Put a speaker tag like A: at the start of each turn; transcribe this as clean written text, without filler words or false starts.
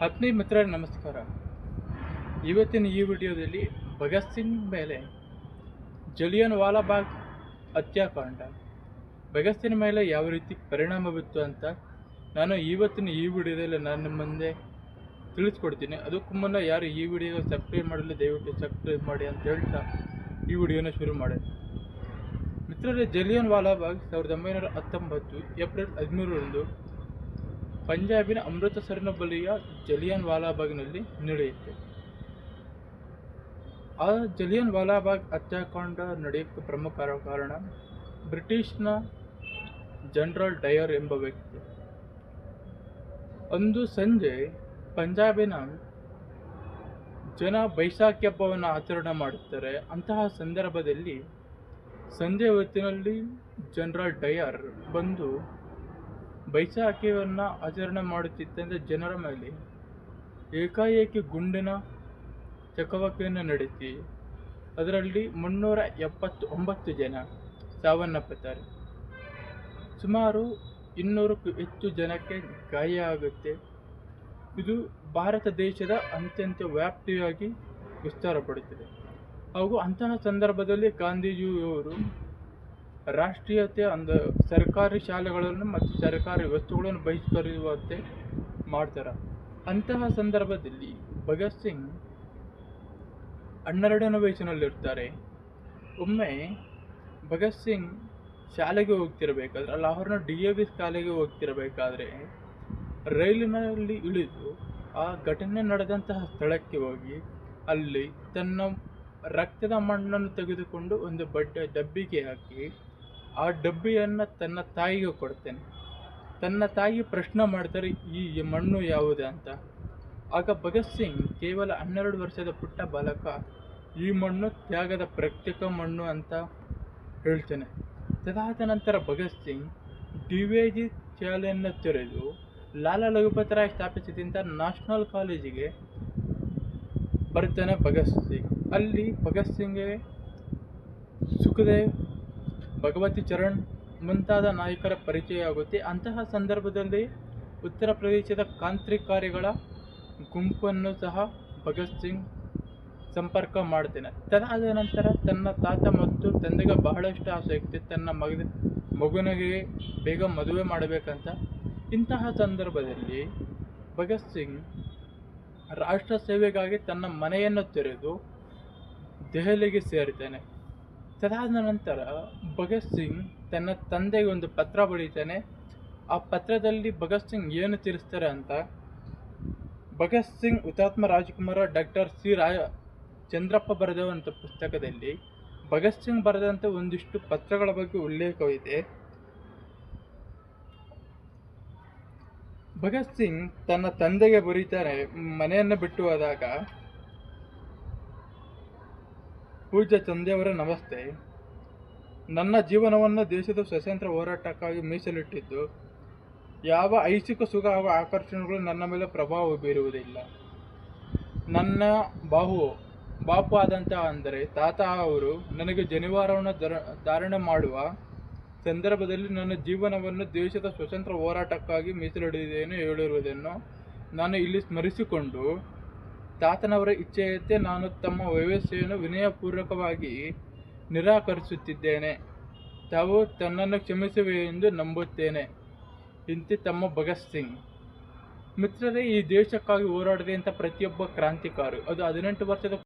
A: ಆತ್ಮೀಯ ಮಿತ್ರರೇ ನಮಸ್ಕಾರ. ಇವತ್ತಿನ ಈ ವಿಡಿಯೋದಲ್ಲಿ ಭಗತ್ ಸಿಂಗ್ ಮೇಲೆ ಜಲಿಯನ್ ವಾಲಾಬಾಗ್ ಹತ್ಯಾಕಾಂಡ, ಭಗತ್ ಸಿಂಗ್ ಮೇಲೆ ಯಾವ ರೀತಿ ಪರಿಣಾಮ ಬೀತ್ತು ಅಂತ ನಾನು ಇವತ್ತಿನ ಈ ವಿಡಿಯೋದಲ್ಲಿ ನನ್ನ ಮುಂದೆ ತಿಳಿಸ್ಕೊಡ್ತೀನಿ. ಅದಕ್ಕೂ ಮುನ್ನ ಯಾರು ಈ ವಿಡಿಯೋಗೆ ಸಬ್ಸ್ಕ್ರೈಬ್ ಮಾಡಲು ದಯವಿಟ್ಟು ಸಬ್ಸ್ಕ್ರೈಬ್ ಮಾಡಿ ಅಂತ ಹೇಳ್ತಾ ಈ ವಿಡಿಯೋನ ಶುರು ಮಾಡಿ. ಮಿತ್ರರೇ, ಜಲಿಯನ್ ವಾಲಾಬಾಗ್ 1919 ಏಪ್ರಿಲ್ 13ರಂದು ಪಂಜಾಬಿನ ಅಮೃತಸರಿನ ಬಳಿಯ ಜಲಿಯನ್ ವಾಲಾಬಾಗ್ನಲ್ಲಿ ನಡೆಯುತ್ತೆ. ಆ ಜಲಿಯನ್ ವಾಲಾಬಾಗ್ ಹತ್ಯಾಕಾಂಡ ನಡೆಯೋಕ್ಕೆ ಪ್ರಮುಖ ಕಾರಣ ಬ್ರಿಟಿಷ್ನ ಜನರಲ್ ಡಯರ್ ಎಂಬ ವ್ಯಕ್ತಿ. ಒಂದು ಸಂಜೆ ಪಂಜಾಬಿನ ಜನ ಬೈಸಾಖಿ ಹಬ್ಬವನ್ನು ಆಚರಣೆ ಮಾಡುತ್ತಾರೆ. ಅಂತಹ ಸಂದರ್ಭದಲ್ಲಿ ಸಂಜೆ ಹೊತ್ತಿನಲ್ಲಿ ಜನರಲ್ ಡಯರ್ ಬಂದು ಬೈಸಾಖಿಯನ್ನು ಆಚರಣೆ ಮಾಡುತ್ತಿದ್ದಂತೆ ಜನರ ಮೇಲೆ ಏಕಾಏಕಿ ಗುಂಡಿನ ಚಕಮಕಿಯನ್ನು ನಡೆಸಿ ಅದರಲ್ಲಿ 379 ಜನ ಸಾವನ್ನಪ್ಪುತ್ತಾರೆ. ಸುಮಾರು 200ಕ್ಕೂ ಹೆಚ್ಚು ಜನಕ್ಕೆ ಗಾಯ ಆಗುತ್ತೆ. ಇದು ಭಾರತ ದೇಶದ ಅತ್ಯಂತ ವ್ಯಾಪ್ತಿಯಾಗಿ ವಿಸ್ತಾರಪಡುತ್ತದೆ. ಹಾಗೂ ಅಂತಹ ಸಂದರ್ಭದಲ್ಲಿ ಗಾಂಧೀಜಿಯವರು ರಾಷ್ಟ್ರೀಯತೆ ಸರ್ಕಾರಿ ಶಾಲೆಗಳನ್ನು ಮತ್ತು ಸರ್ಕಾರಿ ವಸ್ತುಗಳನ್ನು ಬಹಿಷ್ಕರಿಸುವಂತೆ ಮಾಡ್ತಾರೆ. ಅಂತಹ ಸಂದರ್ಭದಲ್ಲಿ ಭಗತ್ ಸಿಂಗ್ 12ನೇ ವಯಸ್ಸಿನಲ್ಲಿರ್ತಾರೆ. ಒಮ್ಮೆ ಭಗತ್ ಸಿಂಗ್ ಶಾಲೆಗೆ ಹೋಗ್ತಿರಬೇಕಾದ್ರೆ, ಲಾಹೋರ್ನ DAV ಶಾಲೆಗೆ ಹೋಗ್ತಿರಬೇಕಾದ್ರೆ ರೈಲಿನಲ್ಲಿ ಇಳಿದು ಆ ಘಟನೆ ನಡೆದಂತಹ ಸ್ಥಳಕ್ಕೆ ಹೋಗಿ ಅಲ್ಲಿ ತನ್ನ ರಕ್ತದ ಮಣ್ಣನ್ನು ತೆಗೆದುಕೊಂಡು ಒಂದು ಡಬ್ಬಿಗೆ ಹಾಕಿ ಆ ಡಬ್ಬಿಯನ್ನು ತನ್ನ ತಾಯಿಗೆ ಕೊಡ್ತೇನೆ. ತನ್ನ ತಾಯಿ ಪ್ರಶ್ನೆ ಮಾಡ್ತಾರೆ, ಈ ಮಣ್ಣು ಯಾವುದು ಅಂತ. ಆಗ ಭಗತ್ ಸಿಂಗ್ ಕೇವಲ 12 ವರ್ಷದ ಪುಟ್ಟ ಬಾಲಕ ಈ ಮಣ್ಣು ತ್ಯಾಗದ ಪ್ರತ್ಯೇಕ ಮಣ್ಣು ಅಂತ ಹೇಳ್ತಾನೆ. ತದಾದ ನಂತರ ಭಗತ್ ಸಿಂಗ್ DVG ಶಾಲೆಯನ್ನು ತೆರೆದು ಲಾಲಾ ಲಜಪತ್ ರಾಯ್ ಸ್ಥಾಪಿಸಿದಂಥ ನ್ಯಾಷನಲ್ ಕಾಲೇಜಿಗೆ ಬರ್ತಾನೆ ಭಗತ್ ಸಿಂಗ್. ಅಲ್ಲಿ ಭಗತ್ ಸಿಂಗ್ಗೆ ಸುಖದೇವ್, ಭಗವತಿ ಚರಣ್ ಮುಂತಾದ ನಾಯಕರ ಪರಿಚಯ ಆಗುತ್ತೆ. ಅಂತಹ ಸಂದರ್ಭದಲ್ಲಿ ಉತ್ತರ ಪ್ರದೇಶದ ಕ್ರಾಂತಿಕಾರಿಗಳ ಗುಂಪನ್ನು ಸಹ ಭಗತ್ ಸಿಂಗ್ ಸಂಪರ್ಕ ಮಾಡ್ತೇನೆ. ತದಾದ ನಂತರ ತನ್ನ ತಾತ ಮತ್ತು ತಂದೆಗೆ ಬಹಳಷ್ಟು ಆಸೆ ಇತ್ತು ತನ್ನ ಮಗುನಿಗೆ ಬೇಗ ಮದುವೆ ಮಾಡಬೇಕಂತ. ಇಂತಹ ಸಂದರ್ಭದಲ್ಲಿ ಭಗತ್ ಸಿಂಗ್ ರಾಷ್ಟ್ರ ಸೇವೆಗಾಗಿ ತನ್ನ ಮನೆಯನ್ನು ತೆರೆದು ದೆಹಲಿಗೆ ಸೇರ್ತಾನೆ. ತದಾದ ನಂತರ ಭಗತ್ ಸಿಂಗ್ ತನ್ನ ತಂದೆಗೆ ಒಂದು ಪತ್ರ ಬರೀತಾನೆ. ಆ ಪತ್ರದಲ್ಲಿ ಭಗತ್ ಸಿಂಗ್ ಏನು ತಿಳಿಸ್ತಾರೆ ಅಂತ, ಭಗತ್ ಸಿಂಗ್ ಹುತಾತ್ಮ ರಾಜಕುಮಾರ ಡಾಕ್ಟರ್ ಸಿ ಚಂದ್ರಪ್ಪ ಬರೆದಂಥ ಪುಸ್ತಕದಲ್ಲಿ ಭಗತ್ ಸಿಂಗ್ ಬರೆದಂಥ ಒಂದಿಷ್ಟು ಪತ್ರಗಳ ಬಗ್ಗೆ ಉಲ್ಲೇಖವಿದೆ. ಭಗತ್ ಸಿಂಗ್ ತನ್ನ ತಂದೆಗೆ ಬರೀತಾರೆ, ಮನೆಯನ್ನು ಬಿಟ್ಟು ಹೋದಾಗ, ಪೂಜ್ಯ ತಂದೆಯವರ ನಮಸ್ತೆ. ನನ್ನ ಜೀವನವನ್ನು ದೇಶದ ಸ್ವಾತಂತ್ರ್ಯ ಹೋರಾಟಕ್ಕಾಗಿ ಮೀಸಲಿಟ್ಟಿದ್ದು ಯಾವ ಐಚ್ಛಿಕ ಸುಖ ಹಾಗೂ ಆಕರ್ಷಣೆಗಳು ನನ್ನ ಮೇಲೆ ಪ್ರಭಾವ ಬೀರುವುದಿಲ್ಲ. ನನ್ನ ಬಾಪು ಆದಂಥ ಅಂದರೆ ತಾತ ಅವರು ನನಗೆ ಜನಿವಾರವನ್ನು ಧಾರಣೆ ಮಾಡುವ ಸಂದರ್ಭದಲ್ಲಿ ನನ್ನ ಜೀವನವನ್ನು ದೇಶದ ಸ್ವಾತಂತ್ರ್ಯ ಹೋರಾಟಕ್ಕಾಗಿ ಮೀಸಲಿಡುವುದೇನು ಹೇಳಿರುವುದನ್ನು ನಾನು ಇಲ್ಲಿ ಸ್ಮರಿಸಿಕೊಂಡು ತಾತನವರ ಇಚ್ಛೆಯಂತೆ ನಾನು ತಮ್ಮ ವ್ಯವಸ್ಥೆಯನ್ನು ವಿನಯಪೂರ್ವಕವಾಗಿ ನಿರಾಕರಿಸುತ್ತಿದ್ದೇನೆ. ತಾವು ತನ್ನನ್ನು ಕ್ಷಮಿಸುವೆ ಎಂದು ನಂಬುತ್ತೇನೆ. ಇಂತಿ ತಮ್ಮ ಭಗತ್ ಸಿಂಗ್. ಮಿತ್ರರೇ, ಈ ದೇಶಕ್ಕಾಗಿ ಹೋರಾಡಿದಂಥ ಪ್ರತಿಯೊಬ್ಬ ಕ್ರಾಂತಿಕಾರಿ, ಅದು 18 ವರ್ಷದ